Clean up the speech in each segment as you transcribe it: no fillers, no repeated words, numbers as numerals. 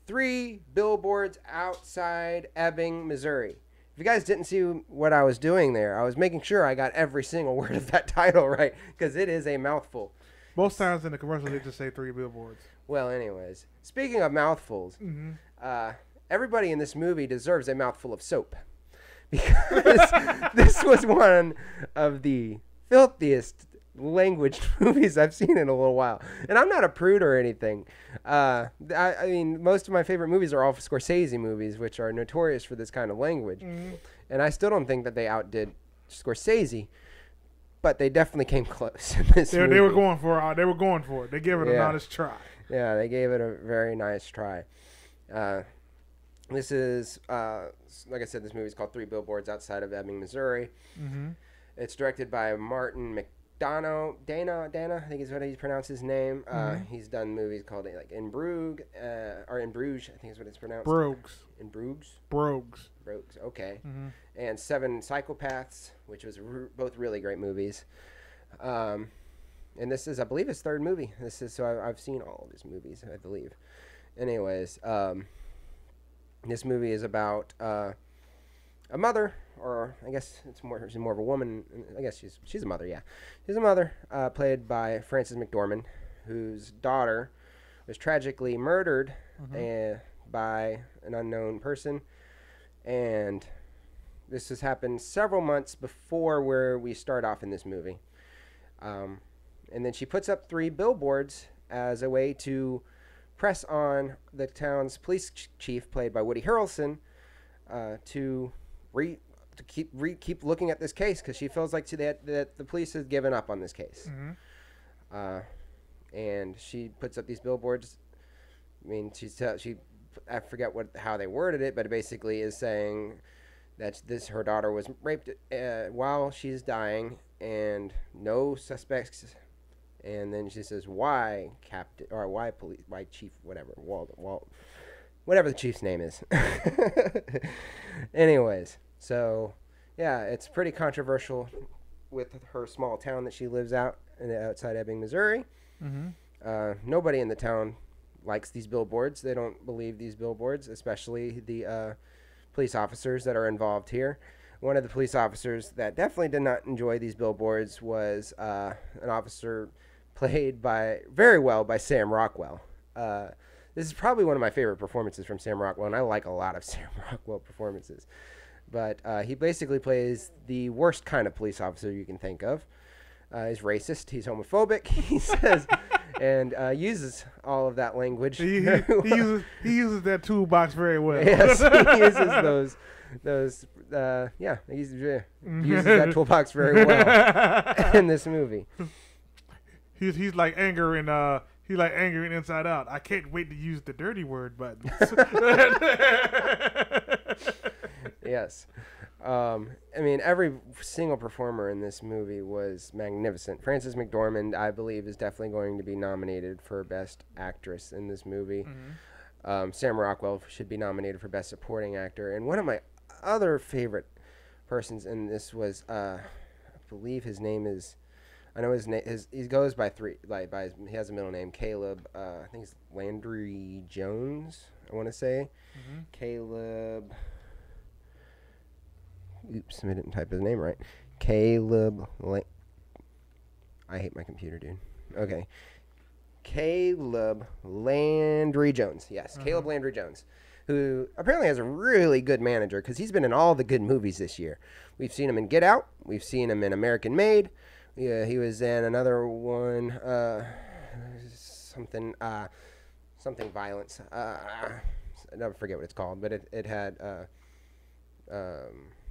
3 Billboards Outside Ebbing, Missouri. If you guys didn't see what I was doing there, I was making sure I got every single word of that title right, because it is a mouthful. Most times in the commercials, they just say 3 billboards. Well, anyways, speaking of mouthfuls, everybody in this movie deserves a mouthful of soap. Because this was one of the filthiest language movies I've seen in a little while. And I'm not a prude or anything. I mean, most of my favorite movies are all Scorsese movies, which are notorious for this kind of language. And I still don't think that they outdid Scorsese, but they definitely came close in this movie. They were going for it. They gave it an honest try. Yeah, they gave it a very nice try. This is, like I said, this movie is called 3 Billboards Outside of Ebbing, Missouri. It's directed by Martin McDonough. Dana, I think is what he pronounced his name. He's done movies called like In Bruges, or In Bruges, I think is what it's pronounced. Brogues. In Bruges? Brogues. Brogues, okay. And 7 Psychopaths, which was both really great movies. And this is, I believe, his 3rd movie. This is, so I've seen all of his movies, I believe. Anyways, this movie is about a mother, or I guess she's more of a woman. I guess she's a mother, yeah. She's a mother, played by Frances McDormand, whose daughter was tragically murdered by an unknown person. And this has happened several months before where we start off in this movie. And then she puts up 3 billboards as a way to press on the town's police chief, played by Woody Harrelson, to keep looking at this case, because she feels like that the police has given up on this case. And she puts up these billboards. I mean, I forget how they worded it, but it basically is saying that her daughter was raped while she's dying, and no suspects. And then she says, "Why, Captain, or why police, why Chief, whatever, Walt, whatever the chief's name is." Anyways, so yeah, it's pretty controversial with her small town that she lives outside Ebbing, Missouri. Nobody in the town likes these billboards. They don't believe these billboards, especially the police officers that are involved here. One of the police officers that definitely did not enjoy these billboards was an officer played very well by Sam Rockwell. This is probably one of my favorite performances from Sam Rockwell, and I like a lot of Sam Rockwell performances. But he basically plays the worst kind of police officer you can think of. He's racist. He's homophobic. He says, and uses all of that language. He uses that toolbox very well. Yes, he uses those. He uses that toolbox very well in this movie. He's like anger and he's like anger and Inside Out. I can't wait to use the dirty word buttons. Yes. I mean, every single performer in this movie was magnificent. Frances McDormand, I believe, is definitely going to be nominated for Best Actress in this movie. Sam Rockwell should be nominated for Best Supporting Actor. And one of my other favorite persons in this was, I believe his name is, I know his name, he goes by he has a middle name, Caleb, I think it's Landry Jones, I want to say. Caleb... Oops, I didn't type his name right. I hate my computer, dude. Okay. Caleb Landry Jones. Yes, Caleb Landry Jones, who apparently has a really good manager, because he's been in all the good movies this year. We've seen him in Get Out. We've seen him in American Made. Yeah, he was in another one, something violence. I never forget what it's called, but it had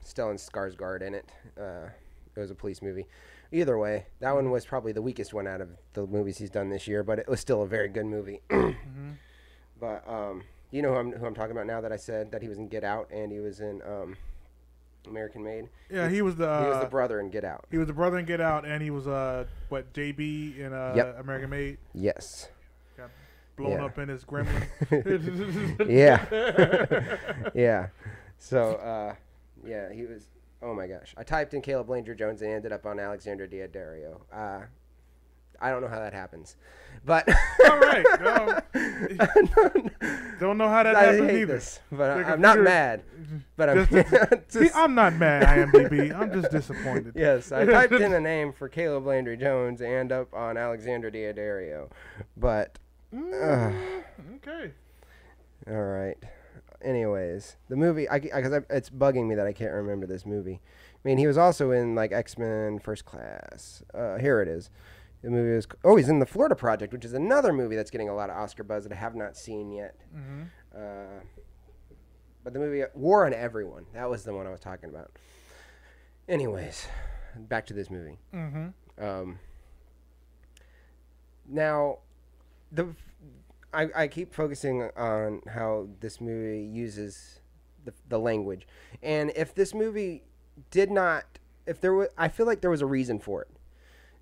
Stellan Skarsgård in it. It was a police movie. Either way, that one was probably the weakest one out of the movies he's done this year, but it was still a very good movie. But you know who I'm talking about now that I said that he was in Get Out and he was in American Made? Yeah, he was the brother in Get Out. He was the brother in Get Out, and he was JB in American Made. Yes. Got blown up in his gremlin. Yeah. Yeah. So yeah, he was. Oh my gosh! I typed in Caleb Landry Jones and ended up on Alexander Daddario. I don't know how that happens. But all right. Don't know how that happens hate either. this, but I'm not mad. But I'm I'm not mad, IMDb. I'm just disappointed. Yes, I typed in a name for Caleb Landry Jones and end up on Alexandra Daddario. But okay. All right. Anyways, the movie, because it's bugging me that I can't remember this movie. I mean, he was also in like X-Men First Class. Here it is. The movie is he's in the Florida Project, which is another movie that's getting a lot of Oscar buzz that I have not seen yet. But the movie War on Everyone, that was the one I was talking about. Anyways, back to this movie. Now, I keep focusing on how this movie uses the language, and if this movie did not, I feel like there was a reason for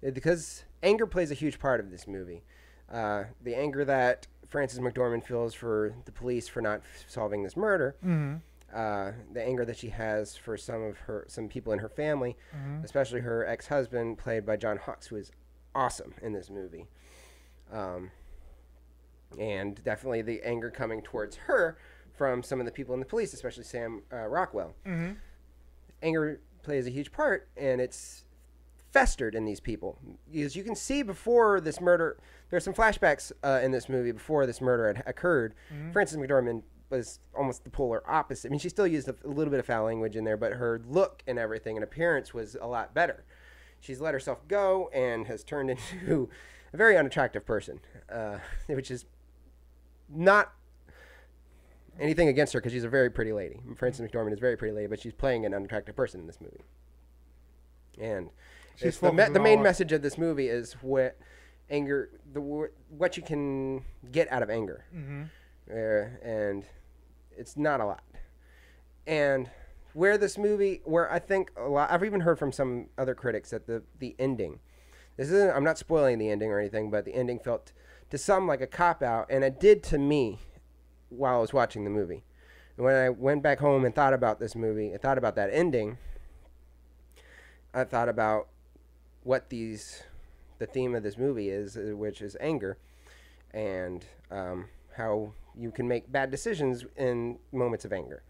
it, because anger plays a huge part of this movie. The anger that Frances McDormand feels for the police for not solving this murder, the anger that she has for some people in her family, especially her ex-husband, played by John Hawkes, who is awesome in this movie. And definitely the anger coming towards her from some of the people in the police, especially Sam Rockwell. Anger plays a huge part, and it's festered in these people. As you can see before this murder, there's some flashbacks in this movie before this murder had occurred. Frances McDormand was almost the polar opposite. I mean, she still used a little bit of foul language in there, but her look and everything and appearance was a lot better. She's let herself go and has turned into a very unattractive person, which is not anything against her because she's a very pretty lady. Frances McDormand is a very pretty lady, but she's playing an unattractive person in this movie. And the main message of this movie is what you can get out of anger. And it's not a lot. And where I think a lot, I've even heard from some other critics that the ending, I'm not spoiling the ending or anything, but the ending felt to some like a cop-out, and it did to me while I was watching the movie. And when I went back home and thought about this movie, I thought about that ending, I thought about what the theme of this movie is, which is anger, and how you can make bad decisions in moments of anger,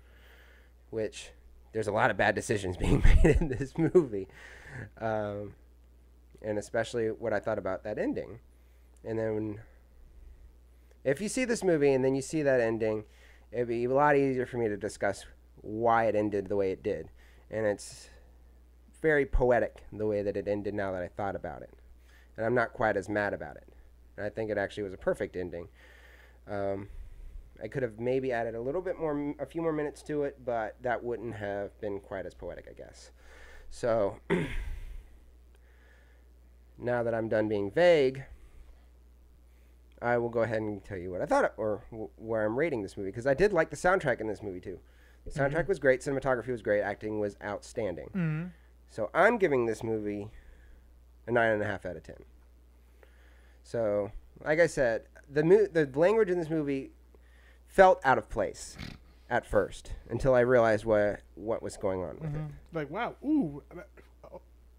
which there's a lot of bad decisions being made in this movie, and especially what I thought about that ending. And then if you see this movie and then you see that ending, it'd be a lot easier for me to discuss why it ended the way it did. And it's very poetic the way that it ended now that I thought about it. And I'm not quite as mad about it. And I think it actually was a perfect ending. I could have maybe added a few more minutes to it, but that wouldn't have been quite as poetic, I guess. So now that I'm done being vague, I will go ahead and tell you what I thought, or where I'm rating this movie, because I did like the soundtrack in this movie too. The soundtrack was great, cinematography was great, acting was outstanding. So I'm giving this movie a 9.5 out of 10. So, like I said, the language in this movie felt out of place at first until I realized what was going on with it. Like, wow, ooh.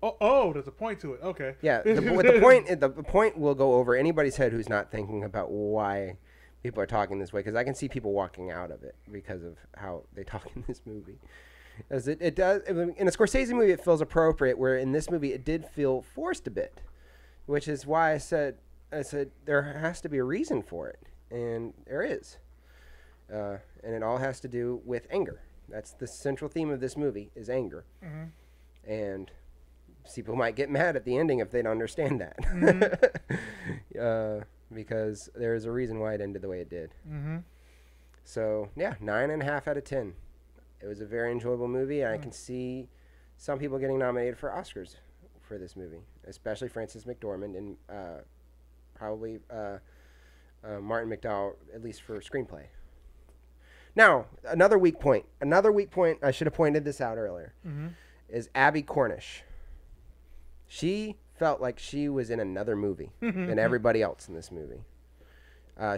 Oh, there's a point to it. Okay. Yeah, the point will go over anybody's head who's not thinking about why people are talking this way, because I can see people walking out of it because of how they talk in this movie. As it does in a Scorsese movie, it feels appropriate. Where in this movie, it did feel forced a bit, which is why I said there has to be a reason for it, and there is, and it all has to do with anger. That's the central theme of this movie is anger, and people might get mad at the ending if they don't understand that, because there is a reason why it ended the way it did. So yeah, 9.5 out of 10. It was a very enjoyable movie, and I can see some people getting nominated for Oscars for this movie, especially Frances McDormand and probably Martin McDowell, at least for screenplay. Now, another weak point. I should have pointed this out earlier. Is Abby Cornish. She felt like she was in another movie than everybody else in this movie.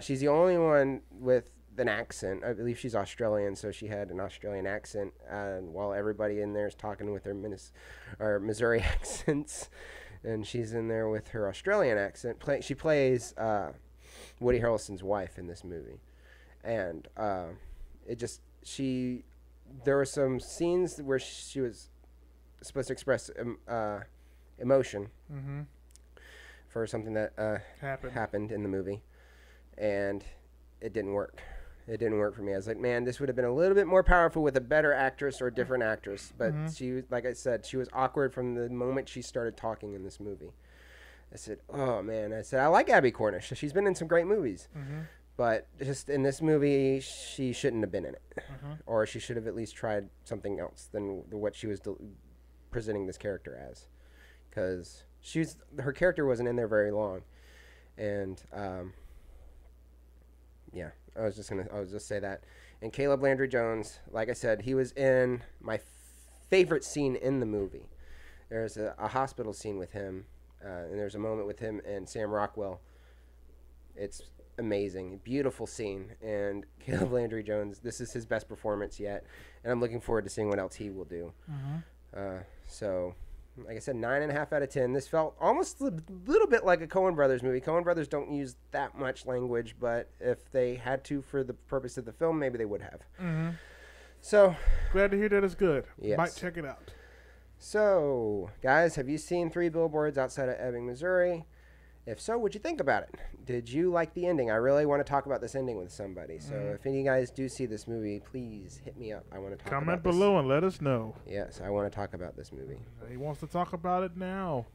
She's the only one with an accent. I believe she's Australian, so she had an Australian accent, while everybody in there is talking with their Missouri accents. and she's in there with her Australian accent. She plays Woody Harrelson's wife in this movie, and there were some scenes where she was supposed to express emotion for something that happened in the movie, and it didn't work. It didn't work for me. I was like, man, this would have been a little bit more powerful with a better actress or a different actress. But she, like I said, she was awkward from the moment she started talking in this movie. I said, oh, man. I said, I like Abby Cornish. She's been in some great movies. But just in this movie, she shouldn't have been in it. Or she should have at least tried something else than what she was presenting this character as. Because her character wasn't in there very long. And, yeah. I was just say that. And Caleb Landry Jones, like I said, he was in my favorite scene in the movie. There's a hospital scene with him, and there's a moment with him and Sam Rockwell. It's amazing, beautiful scene. And Caleb Landry Jones, this is his best performance yet, and I'm looking forward to seeing what else he will do. So, like I said, 9.5 out of 10. This felt almost a little bit like a Coen Brothers movie. Coen Brothers don't use that much language, but if they had to for the purpose of the film, maybe they would have. So, glad to hear that it's good. Yes. Might check it out. So, guys, have you seen 3 Billboards outside of Ebbing, Missouri? If so, what'd you think about it? Did you like the ending? I really want to talk about this ending with somebody. So if any of you guys do see this movie, please hit me up. I want to talk about this. Comment below and let us know. Yes, I want to talk about this movie. He wants to talk about it now.